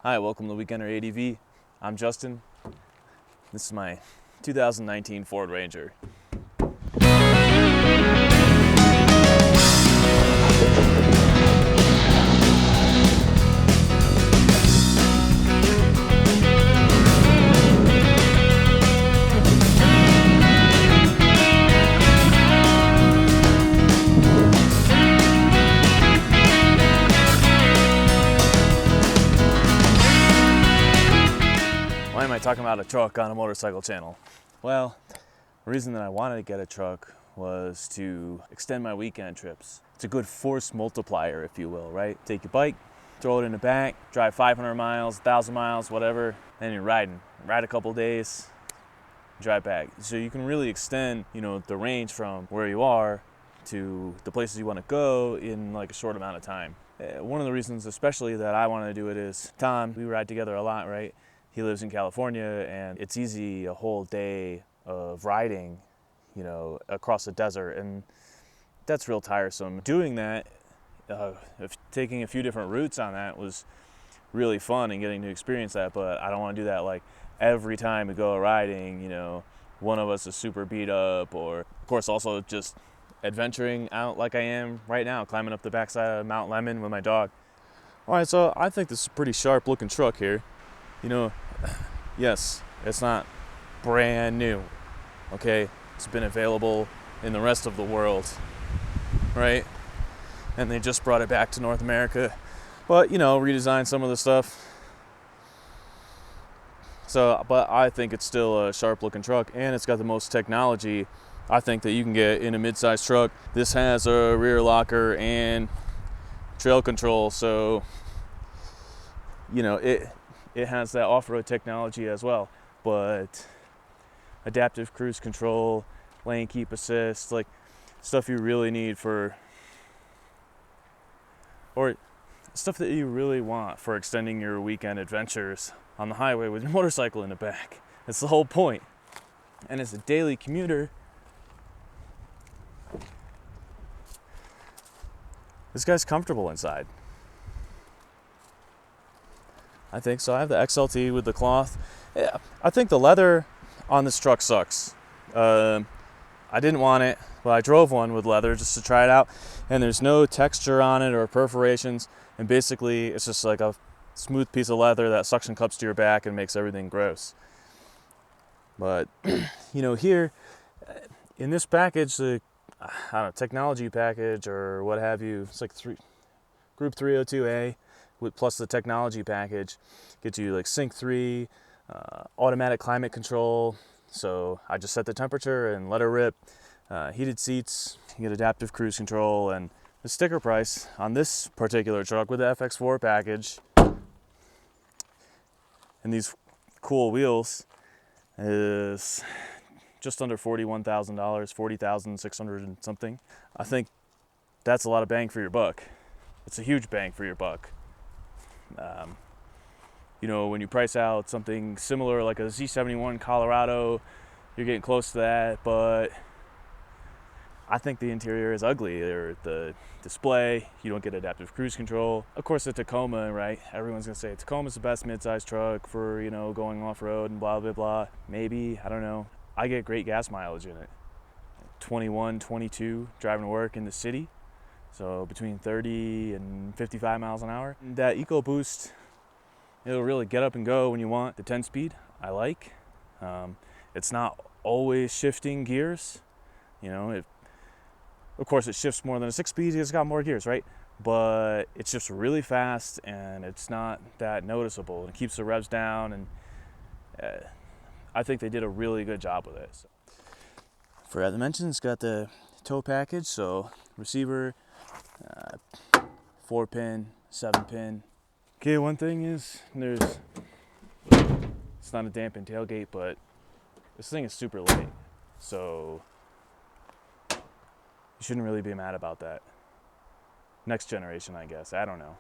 Hi, welcome to Weekender ADV. I'm Justin. This is my 2019 Ford Ranger. Why am I talking about a truck on a motorcycle channel? Well, the reason that I wanted to get a truck was to extend my weekend trips. It's a good force multiplier, if you will, right? Take your bike, throw it in the back, drive 500 miles, 1,000 miles, whatever, then you're riding. Ride a couple days, drive back. So you can really extend, the range from where you are to the places you want to go in like a short amount of time. One of the reasons especially that I wanted to do it is Tom, we ride together a lot, right? He lives in California, and it's easy a whole day of riding, across the desert, and that's real tiresome. Doing that, taking a few different routes on that was really fun and getting to experience that, but I don't want to do that like every time we go riding, one of us is super beat up, or of course also just adventuring out like I am right now, climbing up the backside of Mount Lemmon with my dog. All right, so I think this is a pretty sharp looking truck here. Yes, it's not brand new, okay? It's been available in the rest of the world, right? And they just brought it back to North America, but, redesigned some of the stuff. So, but I think it's still a sharp looking truck, and it's got the most technology I think that you can get in a mid-size truck. This has a rear locker and trail control, so, it has that off-road technology as well, but adaptive cruise control, lane keep assist, like stuff you really need or stuff that you really want for extending your weekend adventures on the highway with your motorcycle in the back. That's the whole point. And as a daily commuter, this guy's comfortable inside. I think so. I have the XLT with the cloth. Yeah, I think the leather on this truck sucks. I didn't want it, but I drove one with leather just to try it out, and there's no texture on it or perforations, and basically it's just like a smooth piece of leather that suction cups to your back and makes everything gross. But here in this package, the technology package or what have you, it's like Group 302A. Plus the technology package gets you like Sync 3, automatic climate control. So I just set the temperature and let her rip. Heated seats, you get adaptive cruise control, and the sticker price on this particular truck with the FX4 package and these cool wheels is just under $41,000, $40,600 and something. I think that's a lot of bang for your buck. It's a huge bang for your buck. When you price out something similar like a Z71 Colorado, you're getting close to that, but I think the interior is ugly, or the display, you don't get adaptive cruise control. Of course, the Tacoma, right? Everyone's gonna say Tacoma's the best mid-size truck for, going off-road and blah, blah, blah. Maybe, I don't know. I get great gas mileage in it. 21, 22, driving to work in the city. So between 30 and 55 miles an hour. That EcoBoost, it'll really get up and go when you want. The 10-speed, I like. It's not always shifting gears. Of course, it shifts more than a 6-speed. It's got more gears, right? But it shifts really fast, and it's not that noticeable. It keeps the revs down, and I think they did a really good job with it. So. Forgot to mention, it's got the tow package, so receiver, 4-pin, 7-pin. Okay, one thing is, it's not a dampened tailgate, but this thing is super light, so you shouldn't really be mad about that. Next generation, I guess, I don't know.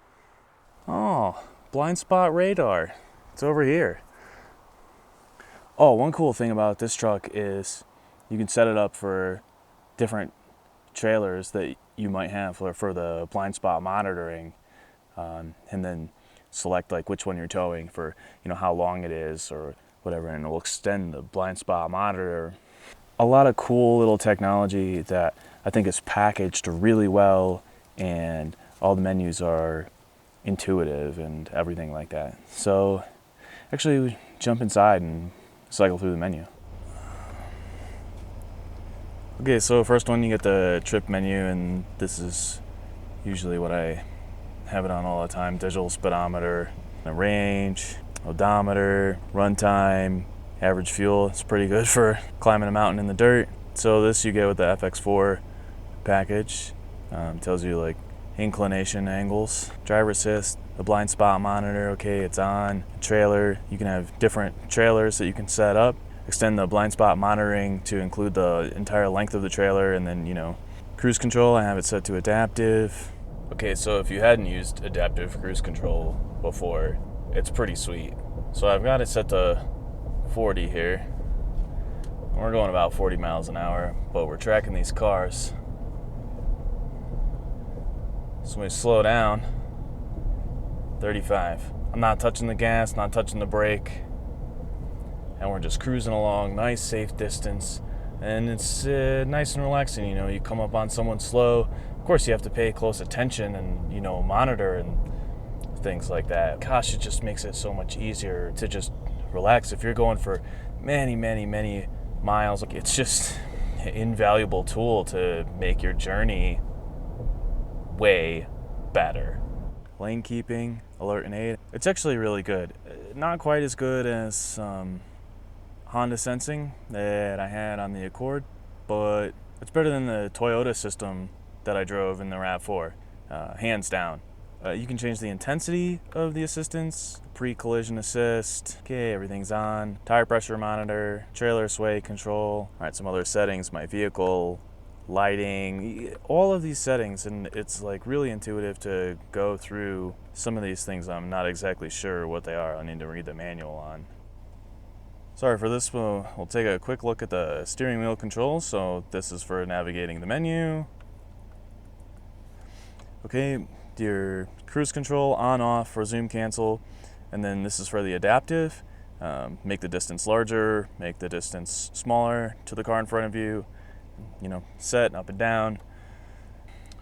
Oh, blind spot radar, it's over here. Oh, one cool thing about this truck is you can set it up for different trailers that you might have for the blind spot monitoring, and then select like which one you're towing for, you know, how long it is or whatever, and it will extend the blind spot monitor. A lot of cool little technology that I think is packaged really well, and all the menus are intuitive and everything like that. So actually we jump inside and cycle through the menu. Okay, so first one, you get the trip menu, and this is usually what I have it on all the time. Digital speedometer, a range, odometer, runtime, average fuel. It's pretty good for climbing a mountain in the dirt. So this you get with the FX4 package. Tells you like inclination angles, driver assist, the blind spot monitor, okay, it's on. Trailer, you can have different trailers that you can set up. Extend the blind spot monitoring to include the entire length of the trailer, and then, you know, cruise control, I have it set to adaptive. Okay, so if you hadn't used adaptive cruise control before, it's pretty sweet. So I've got it set to 40 here. We're going about 40 miles an hour, but we're tracking these cars. So when we slow down, 35. I'm not touching the gas, not touching the brake. And we're just cruising along, nice safe distance, and it's nice and relaxing. You know, you come up on someone slow, of course you have to pay close attention and, you know, monitor and things like that. Gosh, it just makes it so much easier to just relax. If you're going for many miles, it's just an invaluable tool to make your journey way better. Lane keeping, alert and aid, it's actually really good. Not quite as good as Honda sensing that I had on the Accord, but it's better than the Toyota system that I drove in the RAV4, hands down. You can change the intensity of the assistance, pre-collision assist, okay, everything's on, tire pressure monitor, trailer sway control, all right, some other settings, my vehicle, lighting, all of these settings, and it's like really intuitive to go through some of these things. I'm not exactly sure what they are. I need to read the manual on. Sorry for this, we'll take a quick look at the steering wheel controls. So this is for navigating the menu. Okay, your cruise control on, off, resume, cancel, and then this is for the adaptive. Make the distance larger, make the distance smaller to the car in front of you, you know, set up and down.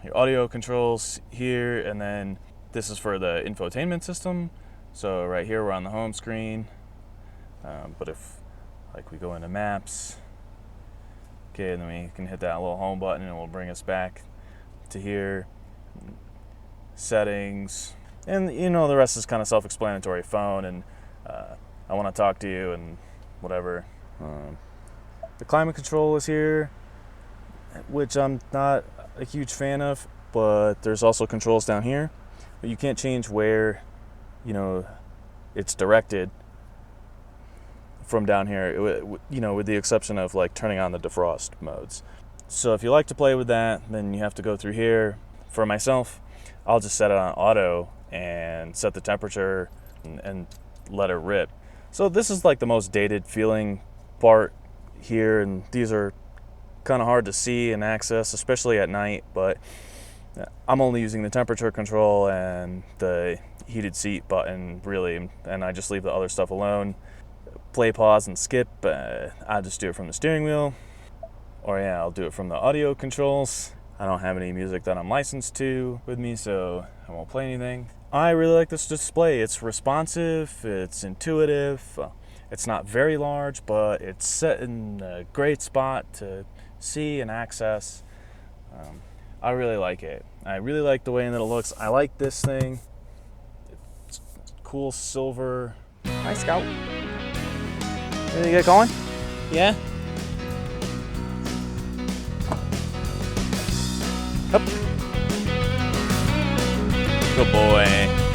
Your audio controls here, and then this is for the infotainment system. So right here we're on the home screen. But if like we go into maps, okay, and then we can hit that little home button and it will bring us back to here. Settings, and you know, the rest is kind of self-explanatory. Phone, and I want to talk to you and whatever. The climate control is here, which I'm not a huge fan of, but there's also controls down here, but you can't change where, you know, it's directed from down here, you know, with the exception of like turning on the defrost modes. So if you like to play with that, then you have to go through here. For myself, I'll just set it on auto and set the temperature and let it rip. So this is like the most dated feeling part here, and these are kind of hard to see and access, especially at night, but I'm only using the temperature control and the heated seat button really, and I just leave the other stuff alone. Play, pause, and skip, I'll just do it from the steering wheel, or yeah, I'll do it from the audio controls. I don't have any music that I'm licensed to with me, so I won't play anything. I really like this display. It's responsive, it's intuitive, it's not very large, but it's set in a great spot to see and access. I really like it. I really like the way that it looks. I like this thing. It's cool silver. Hi, Scout. Ready to get going? Yeah? Up. Good boy.